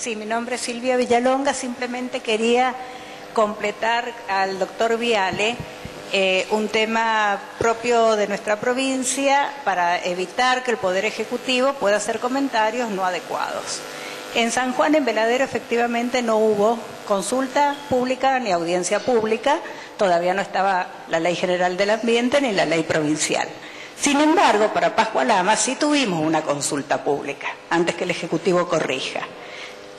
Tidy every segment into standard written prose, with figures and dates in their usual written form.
Sí, mi nombre es Silvia Villalonga. Simplemente quería completar al doctor Viale un tema propio de nuestra provincia para evitar que el Poder Ejecutivo pueda hacer comentarios no adecuados. En San Juan, en Veladero, efectivamente no hubo consulta pública ni audiencia pública. Todavía no estaba la Ley General del Ambiente ni la Ley Provincial. Sin embargo, para Pascualama sí tuvimos una consulta pública, antes que el Ejecutivo corrija.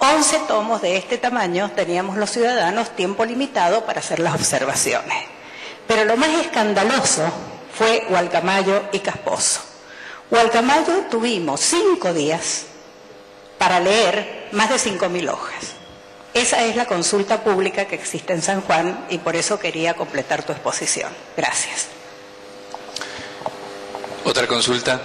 11 tomos de este tamaño teníamos los ciudadanos, tiempo limitado para hacer las observaciones. Pero lo más escandaloso fue Hualcamayo y Casposo. Hualcamayo tuvimos 5 días para leer más de 5.000 hojas. Esa es la consulta pública que existe en San Juan y por eso quería completar tu exposición. Gracias. ¿Otra consulta?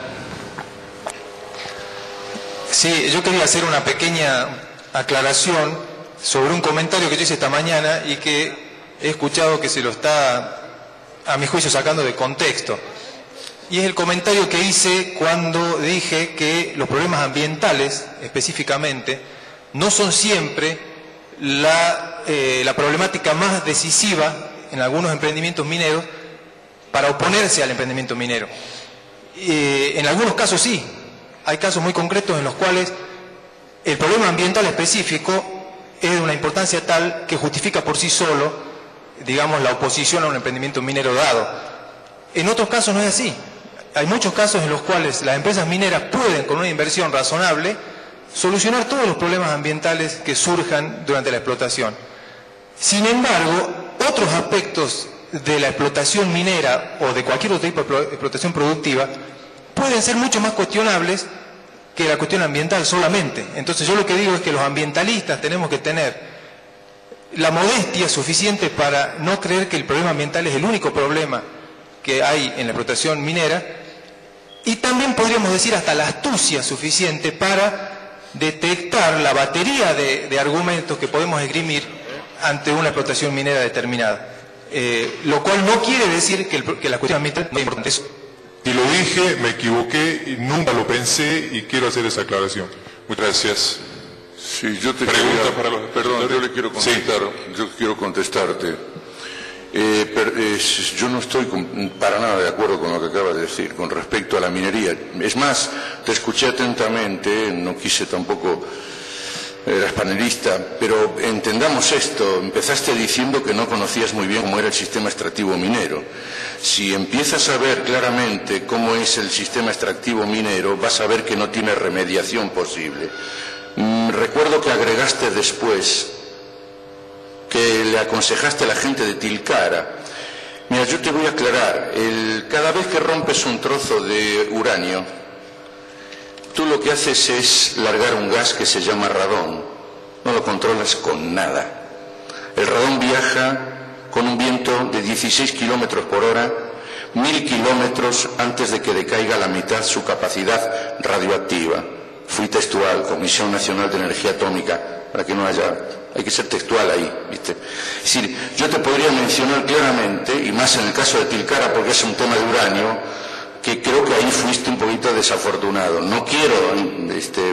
Sí, yo quería hacer una pequeña aclaración sobre un comentario que yo hice esta mañana y que he escuchado que se lo está, a mi juicio, sacando de contexto. Y es el comentario que hice cuando dije que los problemas ambientales, específicamente, no son siempre la problemática más decisiva en algunos emprendimientos mineros para oponerse al emprendimiento minero. En algunos casos sí, hay casos muy concretos en los cuales el problema ambiental específico es de una importancia tal que justifica por sí solo, digamos, la oposición a un emprendimiento minero dado. En otros casos no es así. Hay muchos casos en los cuales las empresas mineras pueden, con una inversión razonable, solucionar todos los problemas ambientales que surjan durante la explotación. Sin embargo, otros aspectos de la explotación minera o de cualquier otro tipo de explotación productiva pueden ser mucho más cuestionables que la cuestión ambiental solamente. Entonces yo lo que digo es que los ambientalistas tenemos que tener la modestia suficiente para no creer que el problema ambiental es el único problema que hay en la explotación minera, y también podríamos decir hasta la astucia suficiente para detectar la batería de argumentos que podemos esgrimir ante una explotación minera determinada. Lo cual no quiere decir que la cuestión ambiental no es importante. Y lo dije, me equivoqué, y nunca lo pensé y quiero hacer esa aclaración. Muchas gracias. Sí, yo te quería, perdón, yo le quiero contestar, sí. Yo quiero contestarte. Yo no estoy para nada de acuerdo con lo que acabas de decir con respecto a la minería. Es más, te escuché atentamente, no quise tampoco, eras panelista, pero entendamos esto. Empezaste diciendo que no conocías muy bien cómo era el sistema extractivo minero. Si empiezas a ver claramente cómo es el sistema extractivo minero, vas a ver que no tiene remediación posible. Recuerdo que agregaste después que le aconsejaste a la gente de Tilcara. Mira, yo te voy a aclarar. Cada vez que rompes un trozo de uranio, tú lo que haces es largar un gas que se llama radón. No lo controlas con nada. El radón viaja con un viento de 16 kilómetros por hora, 1000 kilómetros antes de que decaiga la mitad su capacidad radioactiva. Fui textual, Comisión Nacional de Energía Atómica, para que no haya... Hay que ser textual ahí, ¿viste? Es decir, yo te podría mencionar claramente, y más en el caso de Tilcara, porque es un tema de uranio, que creo que ahí fuiste un poquito desafortunado. No quiero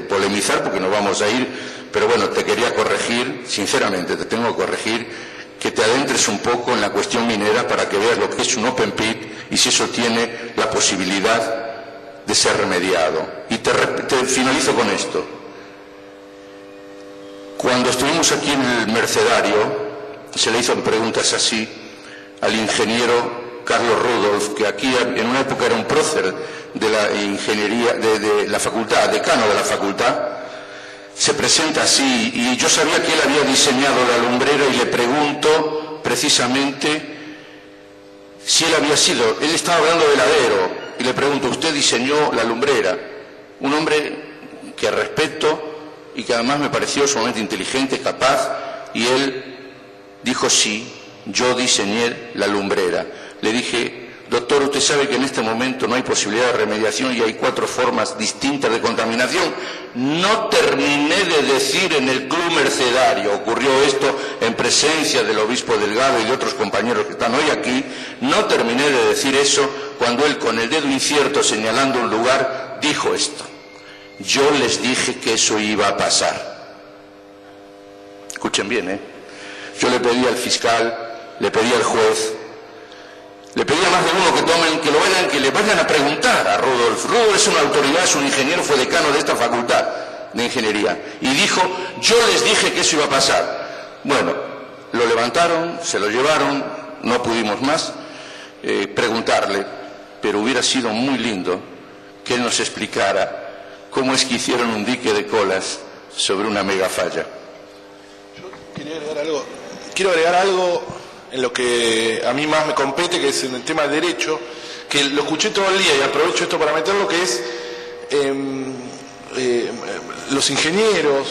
polemizar porque nos vamos a ir, pero bueno, te quería corregir, sinceramente te tengo que corregir, que te adentres un poco en la cuestión minera para que veas lo que es un open pit y si eso tiene la posibilidad de ser remediado. Y te finalizo con esto. Cuando estuvimos aquí en el Mercedario, se le hizo preguntas así al ingeniero Carlos Rudolf, que aquí en una época era un prócer de la ingeniería, de la facultad, decano de la facultad. Se presenta así, y yo sabía que él había diseñado la lumbrera y le pregunto precisamente si él había sido, él estaba hablando de Ladero, y le pregunto, ¿usted diseñó la lumbrera? Un hombre que respeto y que además me pareció sumamente inteligente, capaz, y él dijo sí, yo diseñé la lumbrera. Le dije, doctor, usted sabe que en este momento no hay posibilidad de remediación y hay 4 formas distintas de contaminación. No terminé de decir en el Club Mercedario, ocurrió esto en presencia del obispo Delgado y de otros compañeros que están hoy aquí, no terminé de decir eso cuando él con el dedo incierto señalando un lugar dijo esto. Yo les dije que eso iba a pasar. escuchen bien, yo le pedí al fiscal, le pedí al juez, le pedí a más de uno que le vayan a preguntar a Rudolf. Rudolf es una autoridad, es un ingeniero, fue decano de esta facultad de ingeniería, y dijo, yo les dije que eso iba a pasar. Bueno, lo levantaron, se lo llevaron, no pudimos más preguntarle, pero hubiera sido muy lindo que él nos explicara cómo es que hicieron un dique de colas sobre una mega falla. Yo quiero agregar algo en lo que a mí más me compete, que es en el tema del derecho, que lo escuché todo el día y aprovecho esto para meterlo, que es los ingenieros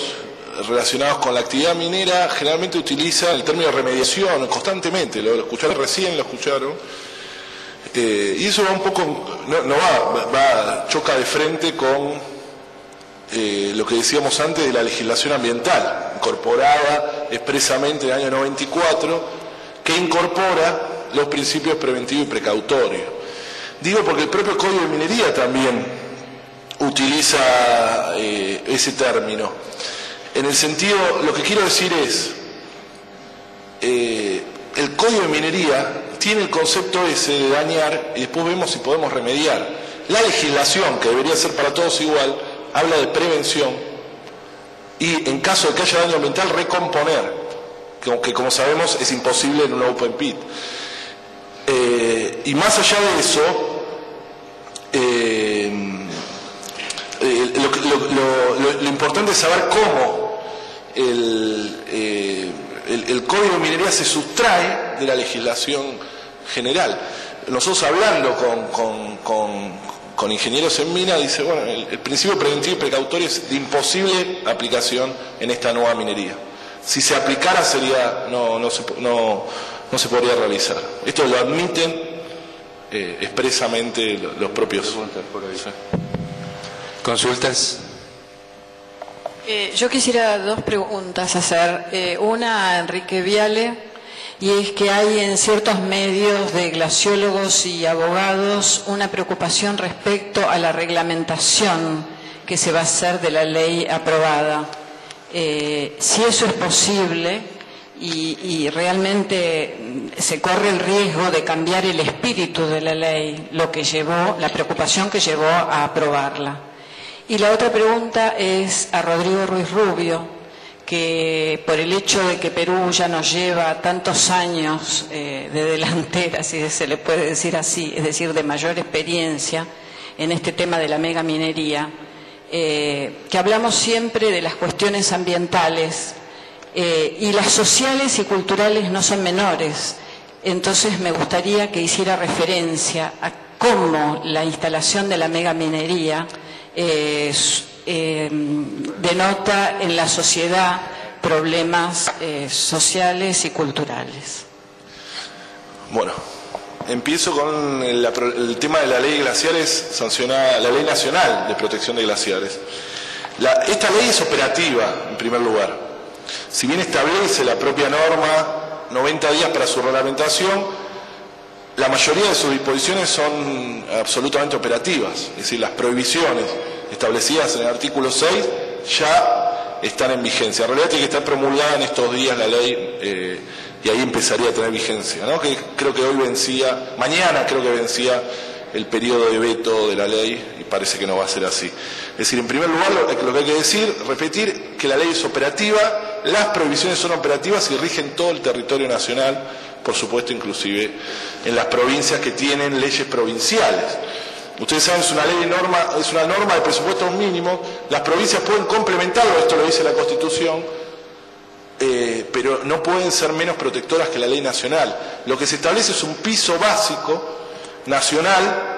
relacionados con la actividad minera generalmente utilizan el término remediación constantemente, lo escucharon recién, lo escucharon, y eso va un poco, choca de frente con lo que decíamos antes de la legislación ambiental, incorporada expresamente en el año 94, que incorpora los principios preventivo y precautorio. Digo porque el propio Código de Minería también utiliza ese término. En el sentido, lo que quiero decir es, el Código de Minería tiene el concepto ese de dañar y después vemos si podemos remediar. La legislación, que debería ser para todos igual, habla de prevención y en caso de que haya daño ambiental, recomponer, que como sabemos es imposible en un open pit. Y más allá de eso, lo importante es saber cómo el Código de Minería se sustrae de la legislación general. Nosotros hablando con ingenieros en mina, dice, bueno, el principio preventivo y precautorio es de imposible aplicación en esta nueva minería. Si se aplicara sería no se podría realizar. Esto lo admiten expresamente los propios. ¿Consultas? Yo quisiera dos preguntas hacer. Una a Enrique Viale, y es que hay en ciertos medios de glaciólogos y abogados una preocupación respecto a la reglamentación que se va a hacer de la ley aprobada. Si eso es posible y realmente se corre el riesgo de cambiar el espíritu de la ley, la preocupación que llevó a aprobarla. Y la otra pregunta es a Rodrigo Ruiz Rubio, que por el hecho de que Perú ya nos lleva tantos años de delantera, si se le puede decir así, es decir, de mayor experiencia en este tema de la megaminería, que hablamos siempre de las cuestiones ambientales y las sociales y culturales no son menores. Entonces me gustaría que hiciera referencia a cómo la instalación de la megaminería denota en la sociedad problemas sociales y culturales. Bueno, empiezo con el tema de la ley de glaciares sancionada, la Ley Nacional de Protección de Glaciares. Esta ley es operativa, en primer lugar. Si bien establece la propia norma 90 días para su reglamentación, la mayoría de sus disposiciones son absolutamente operativas, es decir, las prohibiciones establecidas en el artículo 6 ya están en vigencia. En realidad tiene que estar promulgada en estos días la ley y ahí empezaría a tener vigencia, ¿no? Que creo que hoy vencía, mañana creo que vencía el periodo de veto de la ley y parece que no va a ser así. Es decir, en primer lugar lo que hay que decir, repetir que la ley es operativa, las prohibiciones son operativas y rigen todo el territorio nacional, por supuesto inclusive en las provincias que tienen leyes provinciales. Ustedes saben, es una norma de presupuestos mínimos, las provincias pueden complementarlo, esto lo dice la Constitución, pero no pueden ser menos protectoras que la ley nacional. Lo que se establece es un piso básico nacional,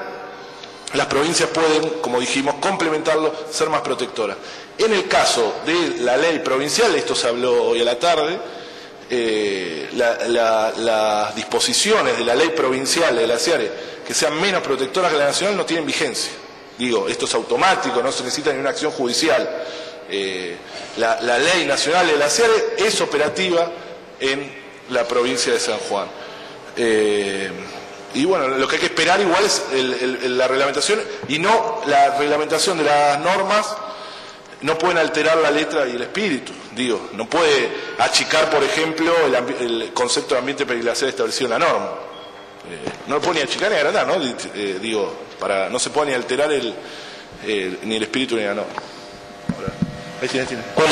las provincias pueden, como dijimos, complementarlo, ser más protectoras. En el caso de la ley provincial, esto se habló hoy a la tarde, las disposiciones de la ley provincial de glaciares que sean menos protectoras que la nacional no tienen vigencia. Digo, esto es automático, no se necesita ni una acción judicial. La ley nacional de glaciares es operativa en la provincia de San Juan. Y bueno, lo que hay que esperar igual es la reglamentación y no la reglamentación de las normas no pueden alterar la letra y el espíritu, digo, no puede achicar, por ejemplo, el concepto de ambiente periglaciar establecido en la norma. No lo puede ni achicar ni agrandar, ¿no? Digo, no se puede ni alterar ni el espíritu ni la norma. Ahora, ahí tiene.